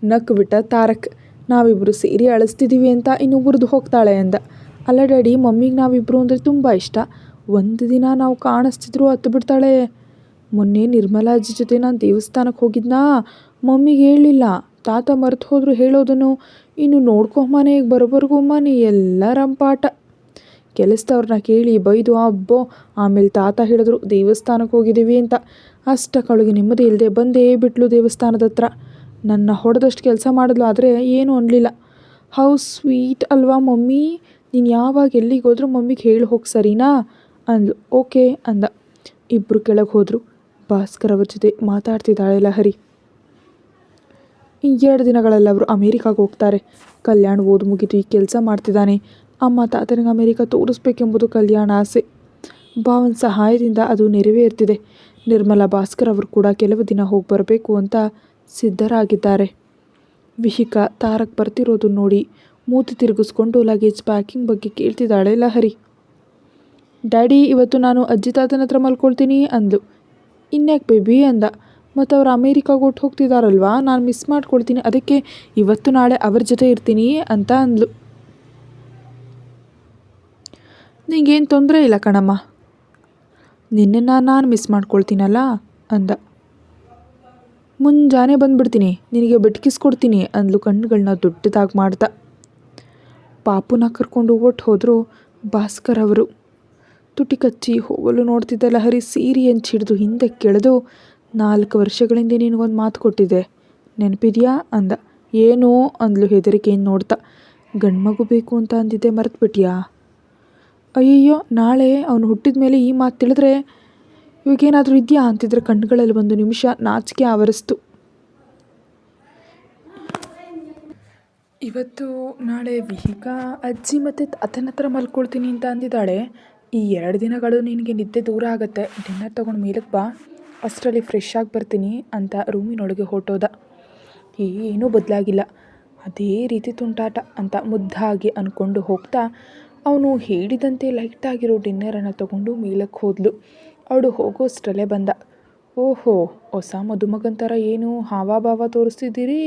ನಕ್ಕು ಬಿಟ್ಟ ತಾರಕ್. ನಾವಿಬ್ಬರು ಸೇರಿ ಅಳಿಸ್ತಿದ್ದೀವಿ ಅಂತ ಇನ್ನು ಉರಿದು ಹೋಗ್ತಾಳೆ ಅಂದ. ಅಲ್ಲ ಡ್ಯಾಡಿ, ಮಮ್ಮಿಗೆ ನಾವಿಬ್ಬರು ಅಂದರೆ ತುಂಬ ಇಷ್ಟ. ಒಂದು ದಿನ ನಾವು ಕಾಣಿಸ್ತಿದ್ರು ಹತ್ತು ಬಿಡ್ತಾಳೆ. ಮೊನ್ನೆ ನಿರ್ಮಲಾ ಅಜ್ಜಿ ಜೊತೆ ನಾನು ದೇವಸ್ಥಾನಕ್ಕೆ ಹೋಗಿದ್ನಾ, ಮಮ್ಮಿಗೆ ಹೇಳಲಿಲ್ಲ. ತಾತ ಮರೆತು ಹೋದ್ರು ಹೇಳೋದನ್ನು. ಇನ್ನು ನೋಡ್ಕೊಂಬನೆಗೆ ಬರೋವರೆಗೂ ಮನೆ ಎಲ್ಲ ರಂಪಾಟ. ಕೆಲಸದವ್ರನ್ನ ಕೇಳಿ ಬೈದು ಅಬ್ಬೋ. ಆಮೇಲೆ ತಾತ ಹೇಳಿದ್ರು ದೇವಸ್ಥಾನಕ್ಕೆ ಹೋಗಿದ್ದೀವಿ ಅಂತ. ಅಷ್ಟಕ್ಕವಳಿಗೆ ನೆಮ್ಮದಿ ಇಲ್ಲದೆ ಬಂದೇ ಬಿಟ್ಲು ದೇವಸ್ಥಾನದ ಹತ್ರ. ನನ್ನ ಹೊಡೆದಷ್ಟು ಕೆಲಸ ಮಾಡಿದ್ಲು, ಆದರೆ ಏನೂ ಅನ್ನಲಿಲ್ಲ. ಹೌ ಸ್ವೀಟ್ ಅಲ್ವಾ ಮಮ್ಮಿ, ನೀನು ಯಾವಾಗ ಎಲ್ಲಿಗೆ ಹೋದ್ರೂ ಮಮ್ಮಿಗೆ ಹೇಳಿ ಹೋಗಿ ಸರಿನಾ ಅಂದ್ಲು. ಓಕೆ ಅಂದ. ಇಬ್ಬರು ಕೆಳಗೆ ಹೋದರು. ಭಾಸ್ಕರ್ ಅವ್ರ ಜೊತೆ ಮಾತಾಡ್ತಿದ್ದಾಳೆ ಲಹರಿ. 2 ದಿನಗಳಲ್ಲಿ ಅವರು ಅಮೇರಿಕಾಗೆ ಹೋಗ್ತಾರೆ. ಕಲ್ಯಾಣ್ ಓದು ಮುಗಿದು ಈ ಕೆಲಸ ಮಾಡ್ತಿದ್ದಾನೆ. ಅಮ್ಮ ತಾತನಿಗೆ ಅಮೇರಿಕಾ ತೋರಿಸ್ಬೇಕೆಂಬುದು ಕಲ್ಯಾಣ ಆಸೆ. ಭಾವನ ಸಹಾಯದಿಂದ ಅದು ನೆರವೇರ್ತಿದೆ. ನಿರ್ಮಲಾ ಭಾಸ್ಕರ್ ಅವರು ಕೂಡ ಕೆಲವು ದಿನ ಹೋಗಿ ಬರಬೇಕು ಅಂತ ಸಿದ್ಧರಾಗಿದ್ದಾರೆ. ವಿಹಿಕಾ ತಾರಕ್ ಬರ್ತಿರೋದು ನೋಡಿ ಮೂತಿ ತಿರುಗಿಸ್ಕೊಂಡು ಲಗೇಜ್ ಪ್ಯಾಕಿಂಗ್ ಬಗ್ಗೆ ಕೇಳ್ತಿದ್ದಾಳೆ ಲಹರಿ. ಡ್ಯಾಡಿ, ಇವತ್ತು ನಾನು ಅಜ್ಜಿ ತಾತನ ಹತ್ರ ಮಲ್ಕೊಳ್ತೀನಿ ಅಂದ್ಲು. ಇನ್ಯಾಕೆ ಬೇಬಿ ಅಂದ. ಮತ್ತು ಅವ್ರು ಅಮೇರಿಕಾಗೆ ಒಟ್ಟು ಹೋಗ್ತಿದ್ದಾರಲ್ವಾ, ನಾನು ಮಿಸ್ ಮಾಡ್ಕೊಳ್ತೀನಿ, ಅದಕ್ಕೆ ಇವತ್ತು ನಾಳೆ ಅವ್ರ ಜೊತೆ ಇರ್ತೀನಿ ಅಂತ ಅಂದ್ಲು. ನಿಂಗೇನು ತೊಂದರೆ ಇಲ್ಲ ಕಣಮ್ಮ, ನಿನ್ನನ್ನು ನಾನು ಮಿಸ್ ಮಾಡ್ಕೊಳ್ತೀನಲ್ಲ ಅಂದ. ಮುಂಜಾನೆ ಬಂದುಬಿಡ್ತೀನಿ, ನಿನಗೆ ಬೆಟ್ಕಿಸ್ಕೊಡ್ತೀನಿ ಅಂದ್ಲು ಕಣ್ಣುಗಳನ್ನ ದೊಡ್ಡದಾಗಿ ಮಾಡ್ದ. ಪಾಪುನ ಕರ್ಕೊಂಡು ಒಟ್ಟು ಹೋದರು ಭಾಸ್ಕರ್ ಅವರು. ತುಟಿ ಕಚ್ಚಿ ಹೋಗಲು ನೋಡ್ತಿದ್ದ ಲಹರಿ ಸೀರೆ ಹಿಡಿದು ಹಿಂದೆ ಕೆಳೆದು, 4 ವರ್ಷಗಳಿಂದ ನಿನಗೊಂದು ಮಾತು ಕೊಟ್ಟಿದ್ದೆ, ನೆನಪಿದೆಯಾ ಅಂದ. ಏನೋ ಅಂದ್ಲು ಹೆದರಿಕೆಯಿಂದ ನೋಡ್ತಾ. ಗಂಡ್ಮಗು ಬೇಕು ಅಂತ ಅಂದಿದ್ದೆ, ಮರೆತುಬಿಟ್ಯಾ? ಅಯ್ಯಯ್ಯೋ, ನಾಳೆ ಅವನು ಹುಟ್ಟಿದ ಮೇಲೆ ಈ ಮಾತು ತಿಳಿದ್ರೆ ಇವಾಗೇನಾದರೂ ಇದೆಯಾ ಅಂತಿದ್ರೆ ಕಣ್ಣುಗಳಲ್ಲಿ ಒಂದು ನಿಮಿಷ ನಾಚಿಕೆ ಆವರಿಸ್ತು. ಇವತ್ತು ನಾಳೆ ವಿಹಿಕಾ ಅಜ್ಜಿ ಮತ್ತು ತಾತನ ಹತ್ರ ಮಲ್ಕೊಳ್ತೀನಿ ಅಂತ ಅಂದಿದ್ದಾಳೆ. ಈ 2 ದಿನಗಳು ನಿನಗೆ ನಿದ್ದೆ ದೂರ ಆಗುತ್ತೆ, ಡಿನ್ನರ್ ತೊಗೊಂಡು ಮೇಲಕ್ಕೆ ಬಾ, ಅಷ್ಟರಲ್ಲಿ ಫ್ರೆಶ್ ಆಗಿ ಬರ್ತೀನಿ ಅಂತ ರೂಮಿನೊಳಗೆ ಹೊರಟೋದ. ಏನೂ ಬದಲಾಗಿಲ್ಲ, ಅದೇ ರೀತಿ ತುಂಟಾಟ ಅಂತ ಮುದ್ದಾಗಿ ಅಂದ್ಕೊಂಡು ಹೋಗ್ತಾ ಅವನು ಹೇಳಿದಂತೆ ಲೈಟಾಗಿರೋ ಡಿನ್ನರನ್ನು ತಗೊಂಡು ಮೇಲಕ್ಕೆ ಹೋದ್ಲು. ಅವಳು ಹೋಗೋಷ್ಟರಲ್ಲೇ ಬಂದ. ಓಹೋ, ಹೊಸ ಮದುಮಗನ ಥರ ಏನು ಹಾವಭಾವ ತೋರಿಸ್ತಿದ್ದೀರಿ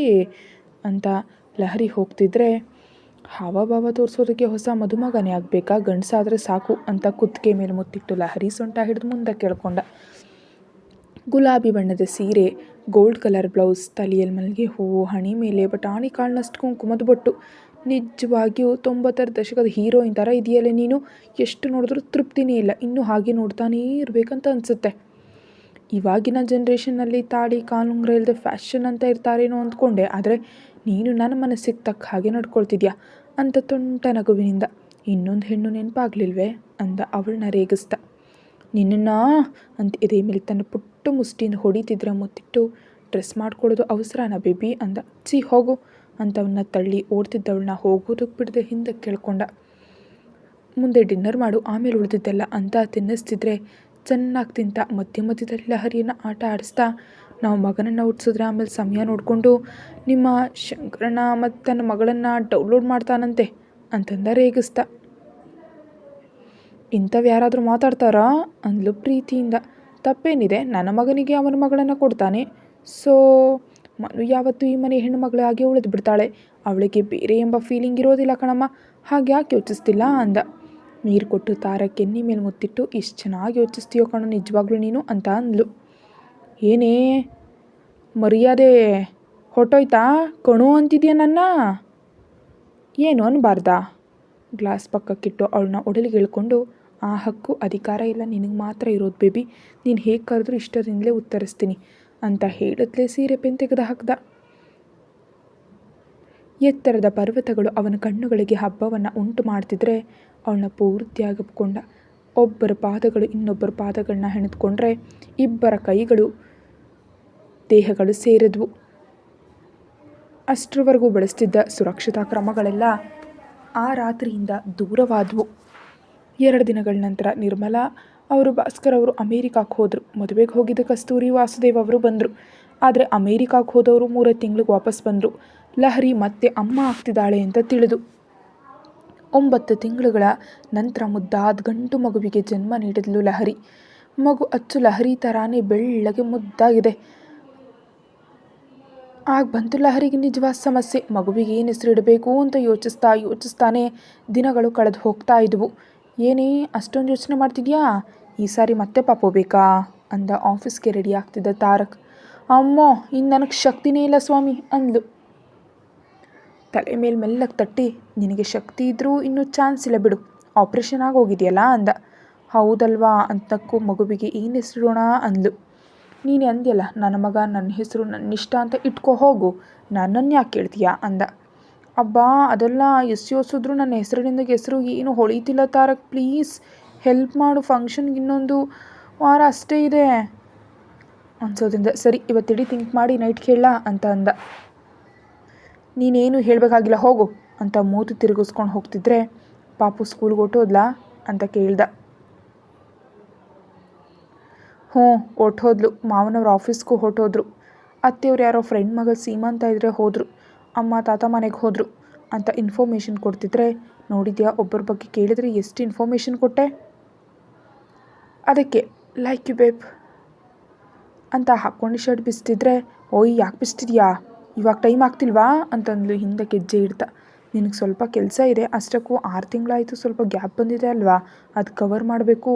ಅಂತ ಲಹರಿ ಹೋಗ್ತಿದ್ರೆ, ಹಾವಭಾವ ತೋರಿಸೋದಕ್ಕೆ ಹೊಸ ಮದುಮಗನೇ ಆಗಬೇಕಾ, ಗಂಡಸಾದರೆ ಸಾಕು ಅಂತ ಕುತ್ತಿಗೆ ಮೇಲೆ ಮುತ್ತಿಟ್ಟು ಲಹರಿ ಸೊಂಟ ಹಿಡಿದು ಮುಂದೆ ಕೇಳ್ಕೊಂಡ. ಗುಲಾಬಿ ಬಣ್ಣದ ಸೀರೆ, ಗೋಲ್ಡ್ ಕಲರ್ ಬ್ಲೌಸ್, ತಲೆಯಲ್ಲಿ ಮಲ್ಲಿಗೆ ಹೂವು, ಹಣೆ ಮೇಲೆ ಬಟಾಣಿ ಕಾಳಿನಷ್ಟು ಕುಂಕುಮದ ಬೊಟ್ಟು. ನಿಜವಾಗಿಯೂ 90ರ ದಶಕದ ಹೀರೋಯಿನ್ ಥರ ಇದೆಯಲ್ಲ ನೀನು. ಎಷ್ಟು ನೋಡಿದ್ರೂ ತೃಪ್ತಿನೇ ಇಲ್ಲ, ಇನ್ನೂ ಹಾಗೆ ನೋಡ್ತಾನೇ ಇರಬೇಕಂತ ಅನಿಸುತ್ತೆ. ಇವಾಗಿನ ಜನ್ರೇಷನ್ನಲ್ಲಿ ತಾಳಿ ಕಾಲುಂಗ್ರ ಇಲ್ಲದೆ ಫ್ಯಾಷನ್ ಅಂತ ಇರ್ತಾರೇನೋ ಅಂದ್ಕೊಂಡೆ, ಆದರೆ ನೀನು ನನ್ನ ಮನಸ್ಸಿಗೆ ತಕ್ಕ ಹಾಗೆ ನಡ್ಕೊಳ್ತಿದ್ಯಾ ಅಂತ ತುಂಟ ನಗುವಿನಿಂದ. ಇನ್ನೊಂದು ಹೆಣ್ಣು ನೆನಪಾಗಲಿಲ್ವೇ ಅಂದ ಅವಳನ್ನ ರೇಗಿಸ್ತಾ. ನಿನ್ನನ್ನು ಅಂತ ಎದೆ ಮೇಲೆ ತನ್ನ ಪುಟ್ಟ ಮುಷ್ಟಿಯಿಂದ ಹೊಡಿತಿದ್ರೆ ಮುತ್ತಿಟ್ಟು, ಡ್ರೆಸ್ ಮಾಡ್ಕೊಳ್ಳೋದು ಅವಸರನಾ ಬೇಬಿ ಅಂದ. ಹೋಗು ಅಂತವನ್ನ ತಳ್ಳಿ ಓಡ್ತಿದ್ದವಳನ್ನ ಹೋಗೋದಕ್ಕೆ ಬಿಡದೆ ಹಿಂದಕ್ಕೆ ಕೇಳ್ಕೊಂಡ. ಮುಂದೆ ಡಿನ್ನರ್ ಮಾಡು, ಆಮೇಲೆ ಉಳಿದಿದ್ದೆಲ್ಲ ಅಂತ ತಿನ್ನಿಸ್ತಿದ್ರೆ ಚೆನ್ನಾಗಿ ತಿಂತ ಮಧ್ಯದಲ್ಲಿ ಲಹರಿಯನ್ನು ಆಟ ಆಡಿಸ್ತಾ, ನಾವು ಮಗನನ್ನು ಹುಟ್ಟಿಸಿದ್ರೆ ಆಮೇಲೆ ಸಮಯ ನೋಡಿಕೊಂಡು ನಿಮ್ಮ ಶಂಕರಣ್ಣ ಮತ್ತು ತನ್ನ ಮಗಳನ್ನು ಡೌನ್ಲೋಡ್ ಮಾಡ್ತಾನಂತೆ ಅಂತಂದ ರೇಗಿಸ್ತಾ. ಇಂಥವು ಯಾರಾದರೂ ಮಾತಾಡ್ತಾರಾ ಅಂದ್ಲು ಪ್ರೀತಿಯಿಂದ. ತಪ್ಪೇನಿದೆ, ನನ್ನ ಮಗನಿಗೆ ಅವನ ಮಗಳನ್ನು ಕೊಡ್ತಾನೆ. ಸೊ ಮನು ಯಾವತ್ತೂ ಈ ಮನೆ ಹೆಣ್ಣು ಮಗಳಾಗಿ ಉಳಿದು ಬಿಡ್ತಾಳೆ, ಅವಳಿಗೆ ಬೇರೆ ಎಂಬ ಫೀಲಿಂಗ್ ಇರೋದಿಲ್ಲ ಕಣಮ್ಮ, ಹಾಗೆ ಯಾಕೆ ಯೋಚಿಸ್ತಿಲ್ಲ ಅಂದ. ನೀರು ಕೊಟ್ಟು ತಾರ ಕೆನ್ನಿ ಮೇಲೆ ಮುತ್ತಿಟ್ಟು, ಇಷ್ಟು ಚೆನ್ನಾಗಿ ಯೋಚಿಸ್ತೀಯೋ ಕಣೋ ನಿಜವಾಗ್ಲೂ ನೀನು ಅಂತ ಅಂದ್ಲು. ಏನೇ ಮರ್ಯಾದೆ ಹೊಟ್ಟೋಯ್ತಾ? ಕಣು ಅಂತಿದ್ಯಾ ನನ್ನ? ಏನು ಅನ್ಬಾರ್ದಾ? ಗ್ಲಾಸ್ ಪಕ್ಕಕ್ಕಿಟ್ಟು ಅವಳನ್ನ ಒಡಲಿಗೆ ಇಳ್ಕೊಂಡು, ಆ ಹಕ್ಕು ಅಧಿಕಾರ ಎಲ್ಲ ನಿನಗೆ ಮಾತ್ರ ಇರೋದು ಬೇಬಿ. ನೀನು ಹೇಗೆ ಕರೆದ್ರೂ ಇಷ್ಟದಿಂದಲೇ ಉತ್ತರಿಸ್ತೀನಿ ಅಂತ ಹೇಳಿದ್ಲೇ ಸೀರೆ ಪೆನ್ ತೆಗೆದು ಹಾಕ್ದ. ಎತ್ತರದ ಪರ್ವತಗಳು ಅವನ ಕಣ್ಣುಗಳಿಗೆ ಹಬ್ಬವನ್ನು ಉಂಟು ಮಾಡ್ತಿದ್ರೆ ಅವಳನ್ನ ಪೂರ್ತಿಯಾಗಿ ಒಪ್ಕೊಂಡ. ಒಬ್ಬರ ಪಾದಗಳು ಇನ್ನೊಬ್ಬರ ಪಾದಗಳನ್ನ ಹೆಣೆದುಕೊಂಡ್ರೆ ಇಬ್ಬರ ಕೈಗಳು ದೇಹಗಳು ಸೇರಿದ್ವು. ಅಷ್ಟರವರೆಗೂ ಬಳಸ್ತಿದ್ದ ಸುರಕ್ಷತಾ ಕ್ರಮಗಳೆಲ್ಲ ಆ ರಾತ್ರಿಯಿಂದ ದೂರವಾದವು. 2 ದಿನಗಳ ನಂತರ ನಿರ್ಮಲಾ ಅವರು ಭಾಸ್ಕರ್ ಅವರು ಅಮೇರಿಕಾಕ್ಕೆ ಹೋದರು. ಮದುವೆಗೆ ಹೋಗಿದ್ದ ಕಸ್ತೂರಿ ವಾಸುದೇವ್ ಅವರು ಬಂದರು. ಆದರೆ ಅಮೇರಿಕಾಕ್ಕೆ ಹೋದವರು 3 ತಿಂಗಳಿಗೆ ವಾಪಸ್ ಬಂದರು. ಲಹರಿ ಮತ್ತೆ ಅಮ್ಮ ಆಗ್ತಿದ್ದಾಳೆ ಅಂತ ತಿಳಿದು 9 ತಿಂಗಳುಗಳ ನಂತರ ಮುದ್ದಾದ ಗಂಡು ಮಗುವಿಗೆ ಜನ್ಮ ನೀಡಿದ್ಲು ಲಹರಿ. ಮಗು ಅಚ್ಚು ಲಹರಿ ಥರಾನೇ ಬೆಳ್ಳಗೆ ಮುದ್ದಾಗಿದೆ. ಆಗ ಬಂತು ಲಹರಿಗೆ ನಿಜವಾದ ಸಮಸ್ಯೆ. ಮಗುವಿಗೆ ಏನು ಹೆಸರು ಇಡಬೇಕು ಅಂತ ಯೋಚಿಸ್ತಾನೆ ದಿನಗಳು ಕಳೆದು ಹೋಗ್ತಾ ಇದ್ವು. ಏನೇ ಅಷ್ಟೊಂದು ಯೋಚನೆ ಮಾಡ್ತಿದ್ಯಾ? ಈ ಸಾರಿ ಮತ್ತೆ ಪಾಪು ಬೇಕಾ ಅಂದ ಆಫೀಸ್ಗೆ ರೆಡಿ ಆಗ್ತಿದ್ದ ತಾರಕ್. ಅಮ್ಮೋ, ಇನ್ನು ನನಗೆ ಶಕ್ತಿನೇ ಇಲ್ಲ ಸ್ವಾಮಿ ಅಂದ್ಲು. ತಲೆ ಮೇಲೆ ಮೆಲ್ಲಗೆ ತಟ್ಟಿ, ನಿನಗೆ ಶಕ್ತಿ ಇದ್ದರೂ ಇನ್ನೂ ಚಾನ್ಸ್ ಇಲ್ಲ ಬಿಡು, ಆಪ್ರೇಷನ್ ಆಗೋಗಿದೆಯಲ್ಲ ಅಂದ. ಹೌದಲ್ವಾ ಅಂತಕ್ಕೂ ಮಗುವಿಗೆ ಏನು ಹೆಸರಿಡೋಣ ಅಂದ್ಲು. ನೀನೇ ಅಂದ್ಯಲ್ಲ, ನನ್ನ ಮಗ ನನ್ನ ಹೆಸರು ನನ್ನಿಷ್ಟ ಅಂತ ಇಟ್ಕೋ ಹೋಗು, ನನ್ನನ್ನು ಯಾಕೆ ಕೇಳ್ತೀಯಾ ಅಂದ. ಅಬ್ಬಾ, ಅದೆಲ್ಲ ಎಷ್ಟು ಯೋಚಿಸಿದ್ರು ನನ್ನ ಹೆಸರು ಏನು ಹೊಳೀತಿಲ್ಲ ತಾರಕ್, ಪ್ಲೀಸ್ ಹೆಲ್ಪ್ ಮಾಡು, ಫಂಕ್ಷನ್ಗೆ ಇನ್ನೊಂದು ವಾರ ಅಷ್ಟೇ ಇದೆ ಅನ್ಸೋದ್ರಿಂದ. ಸರಿ, ಇವತ್ತಿಡೀ ಥಿಂಕ್ ಮಾಡಿ ನೈಟ್ ಕೇಳಲ್ಲ ಅಂತ ಅಂದ. ನೀನೇನು ಹೇಳಬೇಕಾಗಿಲ್ಲ ಹೋಗು ಅಂತ ಮೂತಿ ತಿರುಗಿಸ್ಕೊಂಡು ಹೋಗ್ತಿದ್ರೆ, ಪಾಪು ಸ್ಕೂಲ್ಗೆ ಹೊಟ್ಟೋದ್ಲಾ ಅಂತ ಕೇಳ್ದ. ಹ್ಞೂ, ಹೊಟ್ಟೋದ್ಲು. ಮಾವನವ್ರ ಆಫೀಸ್ಗೂ ಹೊಟ್ಟೋದ್ರು. ಅತ್ತೆಯವ್ರು ಯಾರೋ ಫ್ರೆಂಡ್ ಮಗಳು ಸೀಮಂತ ಇದ್ರೆ ಹೋದರು. ಅಮ್ಮ ತಾತ ಮನೆಗೆ ಹೋದರು ಅಂತ ಇನ್ಫಾರ್ಮೇಷನ್ ಕೊಡ್ತಿದ್ರೆ, ನೋಡಿದ್ಯಾ ಒಬ್ಬರ ಬಗ್ಗೆ ಕೇಳಿದ್ರೆ ಎಷ್ಟು ಇನ್ಫಾರ್ಮೇಷನ್ ಕೊಟ್ಟೆ? ಅದಕ್ಕೆ ಲೈಕ್ ಯು ಬೇಬ್ ಅಂತ ಹಾಕ್ಕೊಂಡು ಶರ್ಟ್ ಬಿಸ್ತಿದ್ರೆ, ಓಯ್ ಯಾಕೆ ಬಿಸ್ತಿದ್ಯಾ, ಇವಾಗ ಟೈಮ್ ಆಗ್ತಿಲ್ವಾ ಅಂತಂದ್ಲು ಹಿಂದಕ್ಕೆ ಹೆಜ್ಜೆ ಇಡ್ತಾ. ನಿನಗೆ ಸ್ವಲ್ಪ ಕೆಲಸ ಇದೆ, ಅಷ್ಟಕ್ಕೂ 6 ತಿಂಗಳಾಯಿತು, ಸ್ವಲ್ಪ ಗ್ಯಾಪ್ ಬಂದಿದೆ ಅಲ್ವಾ, ಅದು ಕವರ್ ಮಾಡಬೇಕು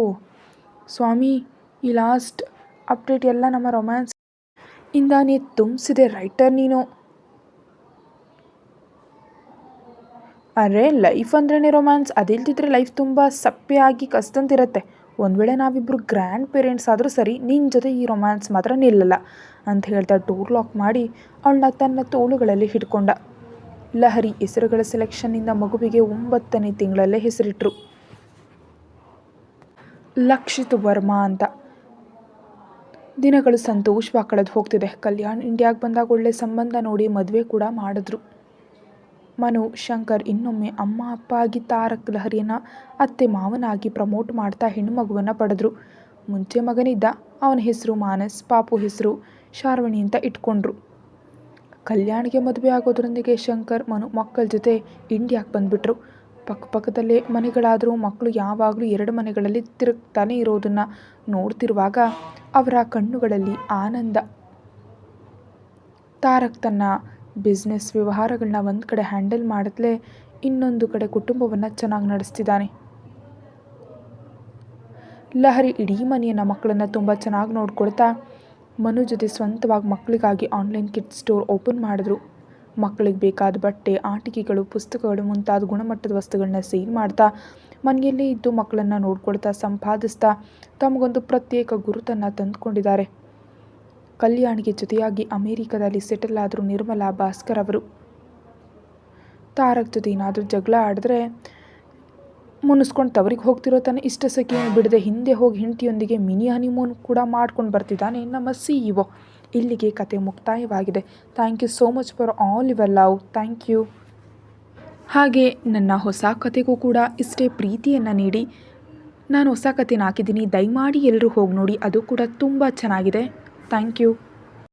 ಸ್ವಾಮಿ. ಈ ಲಾಸ್ಟ್ ಅಪ್ಡೇಟ್ ಎಲ್ಲ ನಮ್ಮ ರೊಮ್ಯಾನ್ಸ್ ಇಂದಾನೇ ತುಂಬಿಸಿದೆ ರೈಟರ್ ನೀನು. ಅರೆ, ಲೈಫ್ ಅಂದ್ರೇ ರೊಮ್ಯಾನ್ಸ್, ಅದಿಲ್ದಿದ್ರೆ ಲೈಫ್ ತುಂಬ ಸಪ್ಪೆ ಆಗಿ ಕಸ್ತಂತಿರುತ್ತೆ. ಒಂದು ವೇಳೆ ನಾವಿಬ್ಬರು ಗ್ರ್ಯಾಂಡ್ ಪೇರೆಂಟ್ಸ್ ಆದರೂ ಸರಿ, ನಿನ್ನ ಜೊತೆ ಈ ರೊಮ್ಯಾನ್ಸ್ ಮಾತ್ರ ನಿಲ್ಲಲ್ಲ ಅಂತ ಹೇಳ್ತಾ ಡೋರ್ ಲಾಕ್ ಮಾಡಿ ಅವಳನ್ನ ತನ್ನ ತೋಳುಗಳಲ್ಲಿ ಹಿಡ್ಕೊಂಡ. ಲಹರಿ ಹೆಸರುಗಳ ಸೆಲೆಕ್ಷನ್ನಿಂದ ಮಗುವಿಗೆ 9ನೇ ತಿಂಗಳಲ್ಲೇ ಹೆಸರಿಟ್ರು, ಲಕ್ಷಿತ್ ವರ್ಮಾ ಅಂತ. ದಿನಗಳು ಸಂತೋಷವಾಗಿ ಕಳೆದು ಹೋಗ್ತಿದೆ. ಕಲ್ಯಾಣ್ ಇಂಡಿಯಾಗೆ ಬಂದಾಗ ಒಳ್ಳೆ ಸಂಬಂಧ ನೋಡಿ ಮದುವೆ ಕೂಡ ಮಾಡಿದ್ರು. ಮನು, ಶಂಕರ್ ಇನ್ನೊಮ್ಮೆ ಅಮ್ಮ ಅಪ್ಪ ಆಗಿ ತಾರಕ್ ಲಹರಿಯನ್ನು ಅತ್ತೆ ಮಾವನಾಗಿ ಪ್ರಮೋಟ್ ಮಾಡ್ತಾ ಹೆಣ್ಣುಮಗುವನ್ನು ಪಡೆದ್ರು. ಮುಂಚೆ ಮಗನಿದ್ದ, ಅವನ ಹೆಸರು ಮಾನಸ್, ಪಾಪು ಹೆಸರು ಶಾರ್ವಣಿ ಅಂತ ಇಟ್ಕೊಂಡ್ರು. ಕಲ್ಯಾಣ್ಗೆ ಮದುವೆ ಆಗೋದ್ರೊಂದಿಗೆ ಶಂಕರ್, ಮನು ಮಕ್ಕಳ ಜೊತೆ ಇಂಡಿಯಾಗೆ ಬಂದುಬಿಟ್ರು. ಪಕ್ಕದಲ್ಲೇ ಮನೆಗಳಾದರೂ ಮಕ್ಕಳು ಯಾವಾಗಲೂ 2 ಮನೆಗಳಲ್ಲಿ ತಿರುಗ್ತಾನೆ ಇರೋದನ್ನು ನೋಡ್ತಿರುವಾಗ ಅವರ ಕಣ್ಣುಗಳಲ್ಲಿ ಆನಂದ. ತಾರಕ್ ತನ್ನ ಬಿಸ್ನೆಸ್ ವ್ಯವಹಾರಗಳನ್ನ ಒಂದು ಕಡೆ ಹ್ಯಾಂಡಲ್ ಮಾಡಿದ್ಲೇ ಇನ್ನೊಂದು ಕಡೆ ಕುಟುಂಬವನ್ನು ಚೆನ್ನಾಗಿ ನಡೆಸ್ತಿದ್ದಾನೆ. ಲಹರಿ ಇಡೀ ಮನೆಯನ್ನು ಮಕ್ಕಳನ್ನು ತುಂಬ ಚೆನ್ನಾಗಿ ನೋಡ್ಕೊಳ್ತಾ ಮನು ಜೊತೆ ಸ್ವಂತವಾಗಿ ಮಕ್ಕಳಿಗಾಗಿ ಆನ್ಲೈನ್ ಕಿಟ್ ಸ್ಟೋರ್ ಓಪನ್ ಮಾಡಿದ್ರು. ಮಕ್ಕಳಿಗೆ ಬೇಕಾದ ಬಟ್ಟೆ, ಆಟಿಕೆಗಳು, ಪುಸ್ತಕಗಳು ಮುಂತಾದ ಗುಣಮಟ್ಟದ ವಸ್ತುಗಳನ್ನ ಸೇಲ್ ಮಾಡ್ತಾ ಮನೆಯಲ್ಲೇ ಇದ್ದು ಮಕ್ಕಳನ್ನು ನೋಡ್ಕೊಳ್ತಾ ಸಂಪಾದಿಸ್ತಾ ತಮಗೊಂದು ಪ್ರತ್ಯೇಕ ಗುರುತನ್ನು ತಂದುಕೊಂಡಿದ್ದಾರೆ. ಕಲ್ಯಾಣಿಗೆ ಜೊತೆಯಾಗಿ ಅಮೇರಿಕಾದಲ್ಲಿ ಸೆಟಲ್ ಆದರು ನಿರ್ಮಲಾ, ಭಾಸ್ಕರ್ ಅವರು. ತಾರಕ್ ಜೊತೆ ಏನಾದರೂ ಜಗಳ ಆಡಿದ್ರೆ ಮುನಿಸ್ಕೊಂಡು ತವರಿಗೆ ಹೋಗ್ತಿರೋ ತನ್ನ ಇಷ್ಟ ಸಖಿಯನ್ನು ಬಿಡದೆ ಹಿಂದೆ ಹೋಗಿ ಹೆಂಡತಿಯೊಂದಿಗೆ ಮಿನಿ ಹನಿಮೂನ್ ಕೂಡ ಮಾಡ್ಕೊಂಡು ಬರ್ತಿದ್ದಾನೆ ನಮ್ಮ CEO. ಇಲ್ಲಿಗೆ ಕತೆ ಮುಕ್ತಾಯವಾಗಿದೆ. Thank you so much for all your love. Thank you. ಹಾಗೆ ನನ್ನ ಹೊಸ ಕತೆಗೂ ಕೂಡ ಇಷ್ಟೇ ಪ್ರೀತಿಯನ್ನು ನೀಡಿ. ನಾನು ಹೊಸ ಕತೆನ ಹಾಕಿದ್ದೀನಿ, ದಯಮಾಡಿ ಎಲ್ಲರೂ ಹೋಗಿ ನೋಡಿ, ಅದು ಕೂಡ ತುಂಬ ಚೆನ್ನಾಗಿದೆ. Thank you.